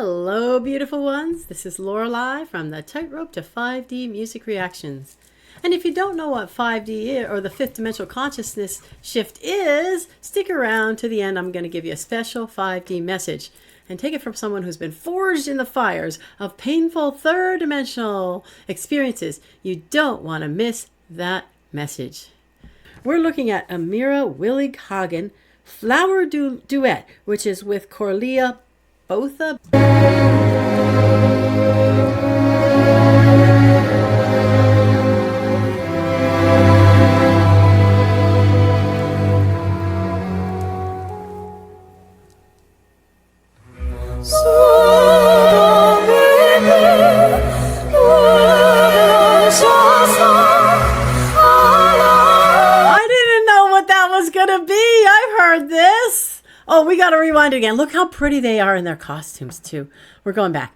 Hello, beautiful ones. This is Lorelei from the Tightrope to 5D Music Reactions. And if you don't know what 5D is, or the fifth dimensional consciousness shift is, stick around to the end. I'm going to give you a special 5D message. And take it from someone who's been forged in the fires of painful third dimensional experiences. You don't want to miss that message. We're looking at Willighagen Flower Duet, which is with Corlea both up. Oh, we got to rewind it again. Look how pretty they are in their costumes, too. We're going back.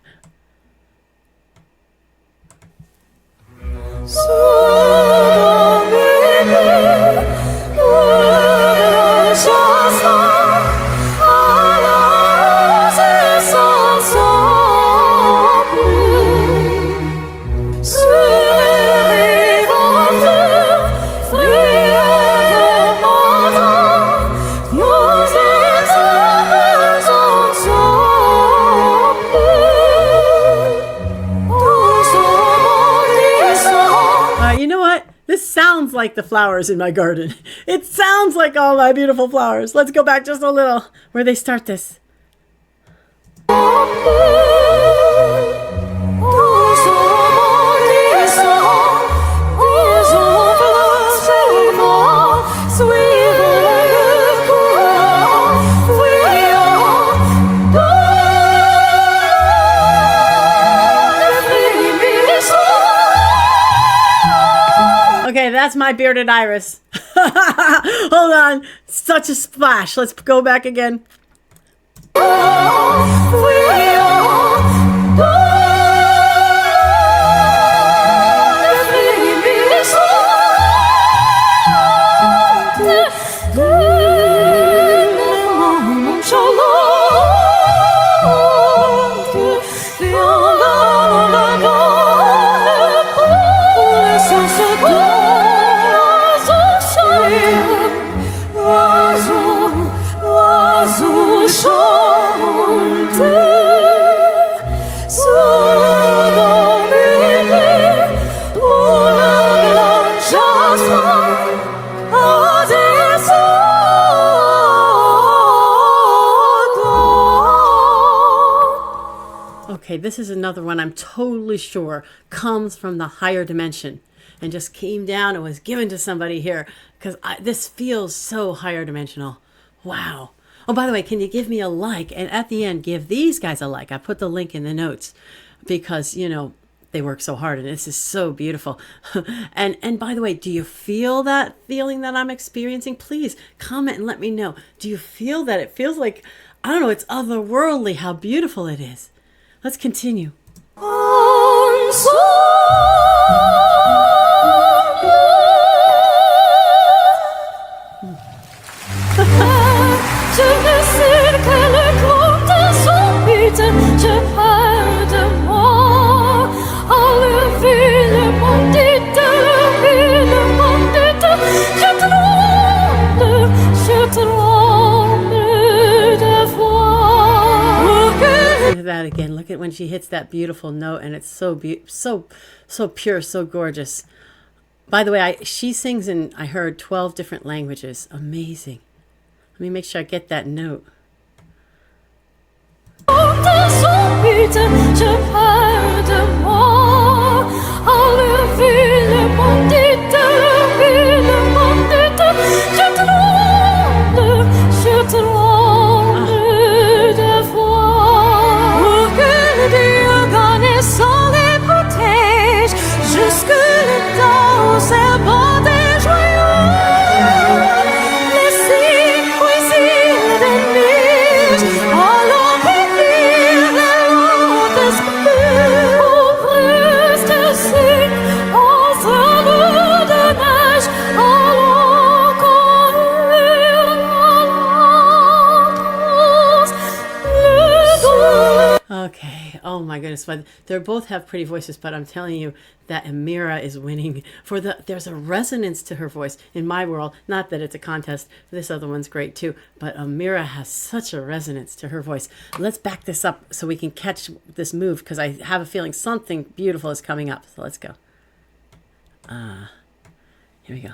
This sounds like the flowers in my garden. It sounds like all my beautiful flowers. Let's go back just a little where they start this. Okay, that's my bearded iris. Hold on. Such a splash. Let's go back again. Okay, this is another one I'm totally sure comes from the higher dimension and just came down and was given to somebody here because this feels so higher dimensional. Wow. Oh, by the way, can you give me a like? And at the end, give these guys a like. I put the link in the notes because, you know, they work so hard and this is so beautiful. And by the way, do you feel that feeling that I'm experiencing? Please comment and let me know. Do you feel that? It feels like, I don't know, it's otherworldly how beautiful it is. Let's continue. That again. Look at when she hits that beautiful note, and it's so pure, so gorgeous. By the way, she sings in, I heard, 12 different languages. Amazing. Let me make sure I get that note. Laissez cuisir de Okay. Oh my goodness. But they both have pretty voices, but I'm telling you that Amira is winning there's a resonance to her voice in my world. Not that it's a contest. This other one's great too, but Amira has such a resonance to her voice. Let's back this up so we can catch this move, because I have a feeling something beautiful is coming up. So let's go. Here we go.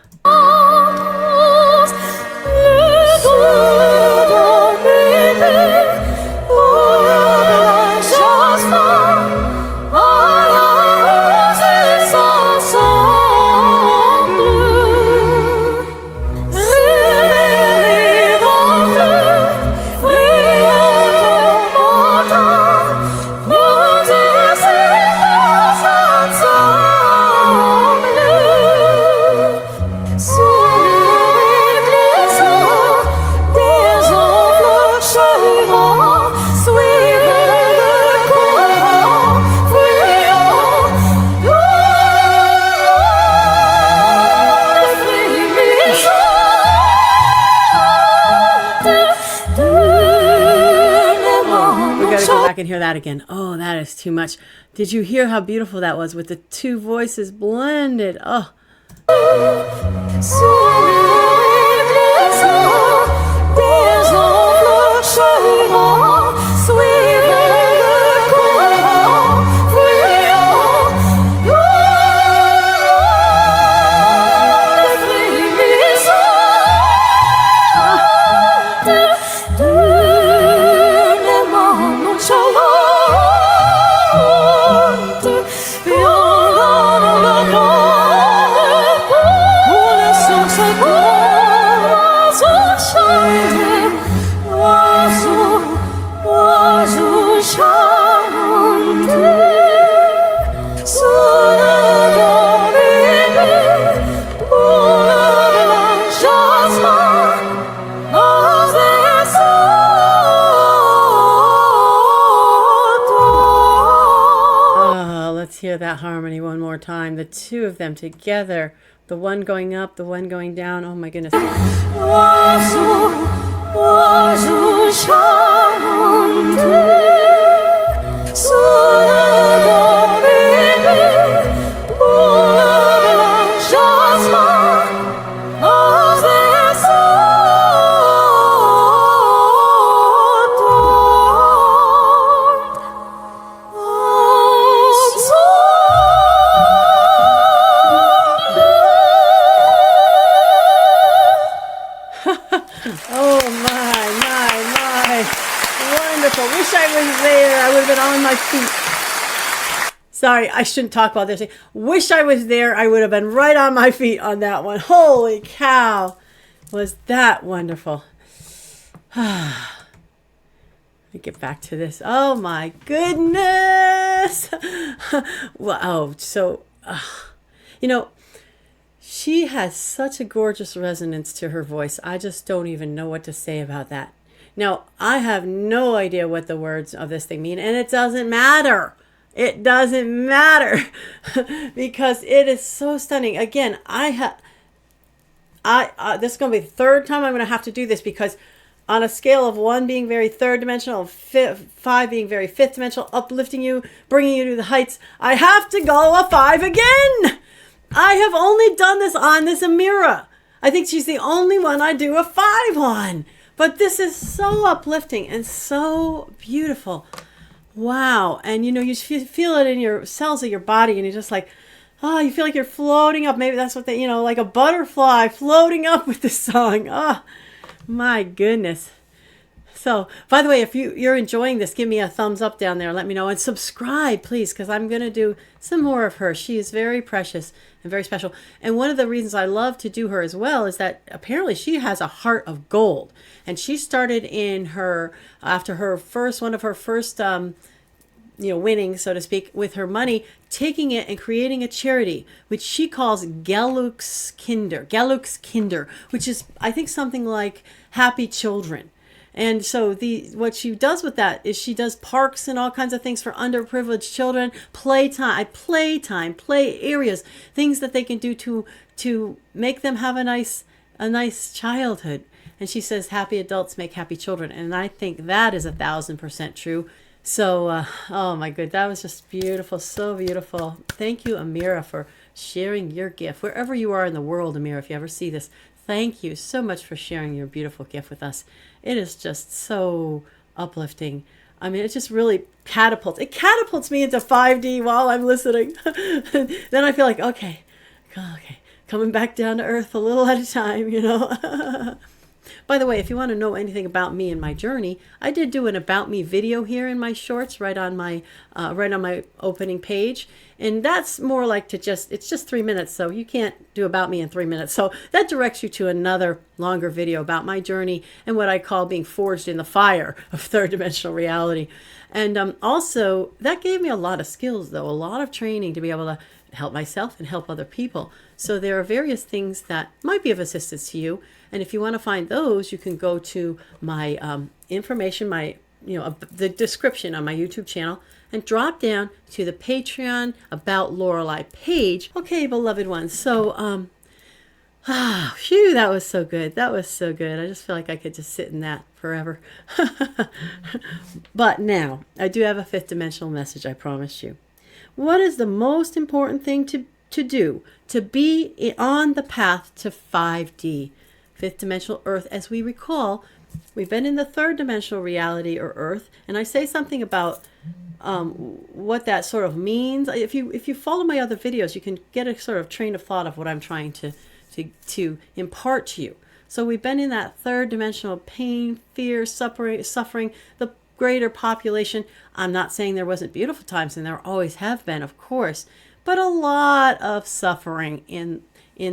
I can hear that again. Oh, that is too much. Did you hear how beautiful that was with the two voices blended? Oh. Hear that harmony one more time. The two of them together, the one going up, the one going down. Oh my goodness. Wonderful. Wish I was there. I would have been on my feet. Sorry, I shouldn't talk about this. Wish I was there. I would have been right on my feet on that one. Holy cow. Was that wonderful. Let me get back to this. Oh my goodness. Wow. So, you know, she has such a gorgeous resonance to her voice. I just don't even know what to say about that. Now, I have no idea what the words of this thing mean, and it doesn't matter. It doesn't matter because it is so stunning. Again, this is going to be the third time I'm going to have to do this, because on a scale of 1 being very third dimensional, 5 being very fifth dimensional, uplifting you, bringing you to the heights, I have to go a 5 again. I have only done this on this Amira. I think she's the only one I do a 5 on. But this is so uplifting and so beautiful. Wow. And you know, you feel it in your cells of your body, and you're just like, oh, you feel like you're floating up. Maybe that's what they, you know, like a butterfly floating up with this song. Oh, my goodness. So, by the way, if you're enjoying this, give me a thumbs up down there. Let me know. And subscribe, please, because I'm going to do some more of her. She is very precious and very special. And one of the reasons I love to do her as well is that apparently she has a heart of gold. And she started in her, after her first, one of her first, winnings, so to speak, with her money, taking it and creating a charity, which she calls Gallukskinder, which is, I think, something like Happy Children. And so what she does with that is she does parks and all kinds of things for underprivileged children, play areas, things that they can do to make them have a nice childhood. And she says, happy adults make happy children. And I think that is 1,000% true. So, oh my good, that was just beautiful, so beautiful. Thank you, Amira, for sharing your gift. Wherever you are in the world, Amira, if you ever see this, thank you so much for sharing your beautiful gift with us. It is just so uplifting. I mean, it just really catapults me into 5D while I'm listening. Then I feel like, okay, coming back down to earth a little at a time, you know. By the way, if you want to know anything about me and my journey, I did do an about me video here in my shorts right on my opening page, and that's more like it's just 3 minutes, so you can't do about me in 3 minutes. So that directs you to another longer video about my journey and what I call being forged in the fire of third dimensional reality. And also that gave me a lot of skills, though, a lot of training to be able to help myself and help other people. So there are various things that might be of assistance to you. And if you want to find those, you can go to my information, the description on my YouTube channel, and drop down to the Patreon About Lorelei page. Okay, beloved ones. So, phew, that was so good. That was so good. I just feel like I could just sit in that forever. But now, I do have a fifth dimensional message, I promised you. What is the most important thing to do to be on the path to 5D? Fifth dimensional Earth. As we recall, we've been in the third dimensional reality or Earth, and I say something about what that sort of means. If you follow my other videos, you can get a sort of train of thought of what I'm trying to impart to you. So we've been in that third dimensional pain, fear, suffering, the greater population. I'm not saying there wasn't beautiful times, and there always have been, of course, but a lot of suffering in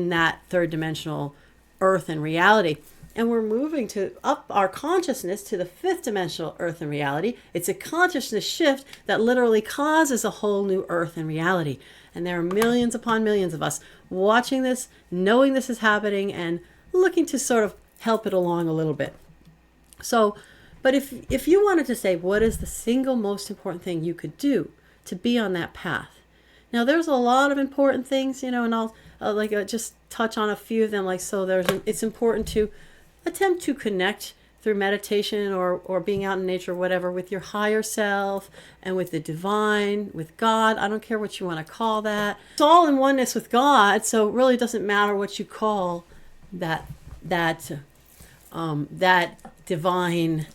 that third dimensional Earth and reality. And we're moving to up our consciousness to the fifth dimensional Earth and reality. It's a consciousness shift that literally causes a whole new Earth and reality. And there are millions upon millions of us watching this, knowing this is happening, and looking to sort of help it along a little bit. So, but if you wanted to say, what is the single most important thing you could do to be on that path? Now, there's a lot of important things, you know, and I'll just touch on a few of them. Like, so it's important to attempt to connect through meditation or being out in nature, whatever, with your higher self and with the divine, with God. I don't care what you want to call that. It's all in oneness with God, so it really doesn't matter what you call that divine,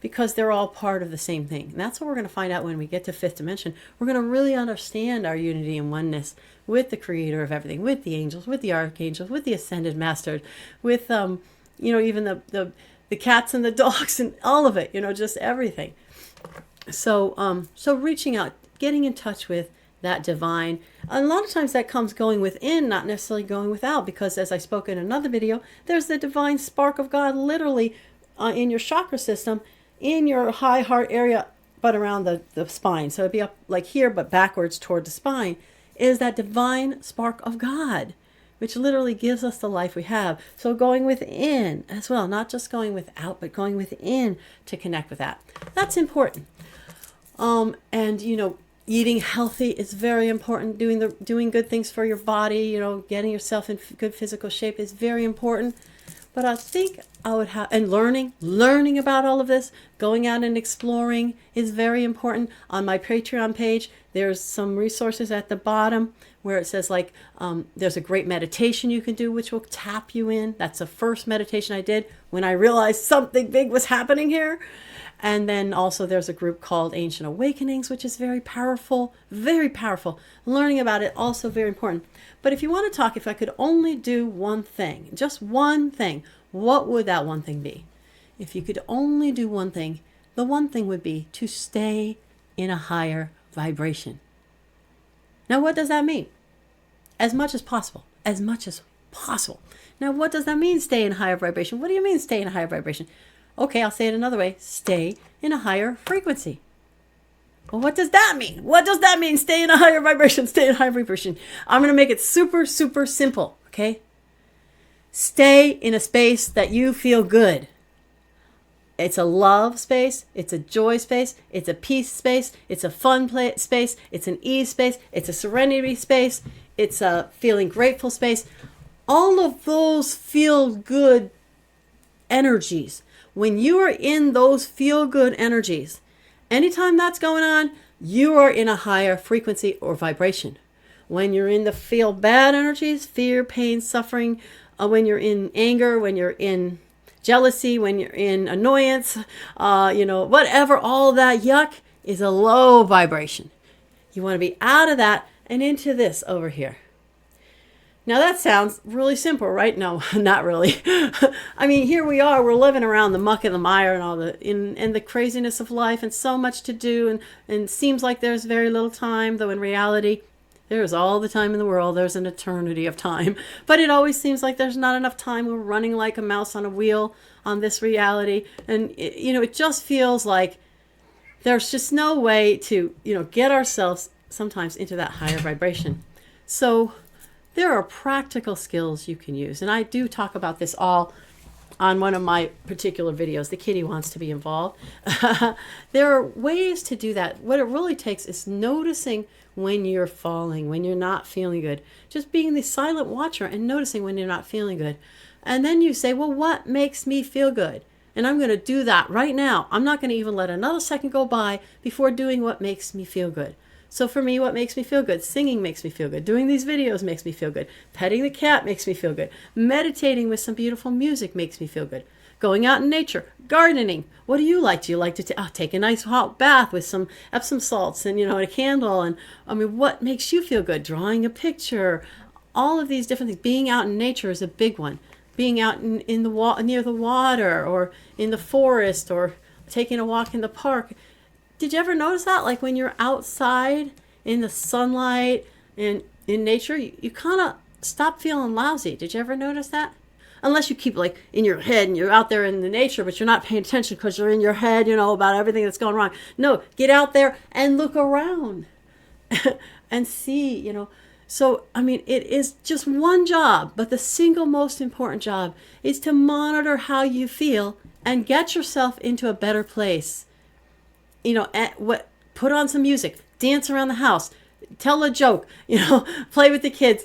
because they're all part of the same thing. And that's what we're going to find out when we get to fifth dimension. We're going to really understand our unity and oneness with the creator of everything, with the angels, with the archangels, with the ascended masters, with even the cats and the dogs and all of it, just everything. So reaching out, getting in touch with that divine. A lot of times that comes going within, not necessarily going without, because as I spoke in another video, there's the divine spark of God literally in your chakra system, in your high heart area, but around the spine. So it'd be up like here, but backwards toward the spine, is that divine spark of God, which literally gives us the life we have. So going within as well, not just going without, but going within to connect with that. That's important. And eating healthy is very important. Doing good things for your body, getting yourself in good physical shape is very important. But I think I would have, and learning about all of this, going out and exploring is very important. On my Patreon page, there's some resources at the bottom where it says there's a great meditation you can do, which will tap you in. That's the first meditation I did when I realized something big was happening here. And then also there's a group called Ancient Awakenings, which is very powerful, very powerful. Learning about it, also very important. But if you want to talk, if I could only do one thing, just one thing, what would that one thing be? If you could only do one thing, the one thing would be to stay in a higher vibration. Now, what does that mean? As much as possible. As much as possible. Now, what does that mean, stay in a higher vibration? What do you mean, stay in a higher vibration? Okay, I'll say it another way. Stay in a higher frequency. Well, what does that mean? What does that mean? Stay in a higher vibration. Stay in a higher vibration. I'm going to make it super, super simple, okay? Stay in a space that you feel good. It's a love space. It's a joy space. It's a peace space. It's a fun space. It's an ease space. It's a serenity space. It's a feeling grateful space. All of those feel good energies. When you are in those feel-good energies Anytime that's going on, you are in a higher frequency or vibration. When you're in the feel bad energies, fear, pain, suffering, when you're in anger, when you're in jealousy, when you're in annoyance, whatever, all that yuck is a low vibration. You want to be out of that and into this over here. Now that sounds really simple, right? No, not really. I mean, here we are, we're living around the muck and the mire and all and the craziness of life and so much to do, and seems like there's very little time, though in reality, there's all the time in the world. There's an eternity of time. But it always seems like there's not enough time. We're running like a mouse on a wheel on this reality. And, it just feels like there's just no way to, get ourselves sometimes into that higher vibration. So there are practical skills you can use. And I do talk about this all on one of my particular videos. The kitty wants to be involved. There are ways to do that. What it really takes is noticing when you're falling, when you're not feeling good. Just being the silent watcher and noticing when you're not feeling good. And then you say, well, what makes me feel good? And I'm going to do that right now. I'm not going to even let another second go by before doing what makes me feel good. So for me, what makes me feel good? Singing makes me feel good. Doing these videos makes me feel good. Petting the cat makes me feel good. Meditating with some beautiful music makes me feel good. Going out in nature, gardening. What do you like? Do you like to take a nice hot bath with some Epsom salts and, a candle? And what makes you feel good? Drawing a picture. All of these different things. Being out in nature is a big one. Being out in the near the water or in the forest or taking a walk in the park. Did you ever notice that? Like when you're outside in the sunlight and in nature, you kind of stop feeling lousy. Did you ever notice that? Unless you keep like in your head and you're out there in the nature, but you're not paying attention because you're in your head, about everything that's going wrong. No, get out there and look around and see, So, it is just one job, but the single most important job is to monitor how you feel and get yourself into a better place. Put on some music, dance around the house, tell a joke, play with the kids,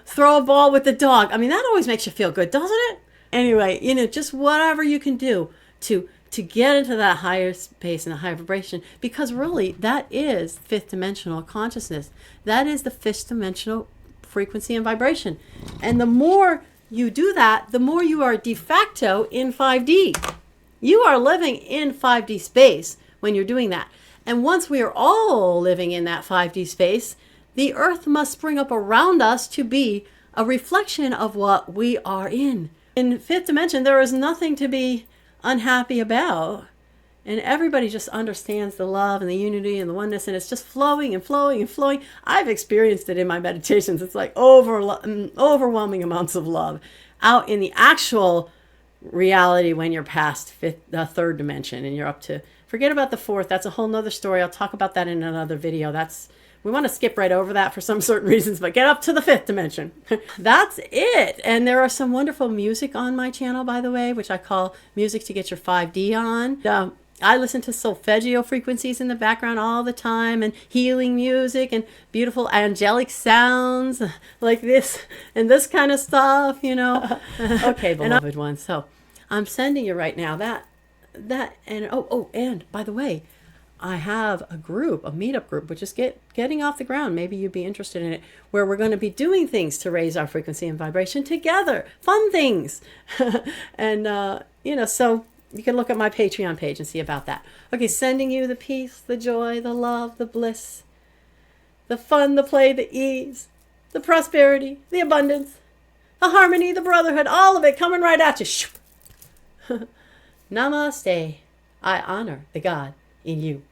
throw a ball with the dog. That always makes you feel good, doesn't it? Anyway, just whatever you can do to get into that higher space and the higher vibration, because really that is fifth dimensional consciousness. That is the fifth dimensional frequency and vibration. And the more you do that, the more you are de facto in 5D. You are living in 5D space when you're doing that. And once we are all living in that 5D space, the earth must spring up around us to be a reflection of what we are in. In fifth dimension, there is nothing to be unhappy about. And everybody just understands the love and the unity and the oneness, and it's just flowing and flowing and flowing. I've experienced it in my meditations. It's like overwhelming amounts of love out in the actual reality when you're past the third dimension and you're up to, forget about the fourth. That's a whole nother story. I'll talk about that in another video. We want to skip right over that for some certain reasons, but get up to the fifth dimension. That's it. And there are some wonderful music on my channel, by the way, which I call music to get your 5D on. I listen to solfeggio frequencies in the background all the time, and healing music and beautiful angelic sounds like this and this kind of stuff, Okay, beloved ones. So I'm sending you right now that, and by the way, I have a meetup group, which is getting off the ground. Maybe you'd be interested in it, where we're going to be doing things to raise our frequency and vibration together, fun things. And, so you can look at my Patreon page and see about that. Okay, sending you the peace, the joy, the love, the bliss, the fun, the play, the ease, the prosperity, the abundance, the harmony, the brotherhood, all of it coming right at you. Namaste. I honor the God in you.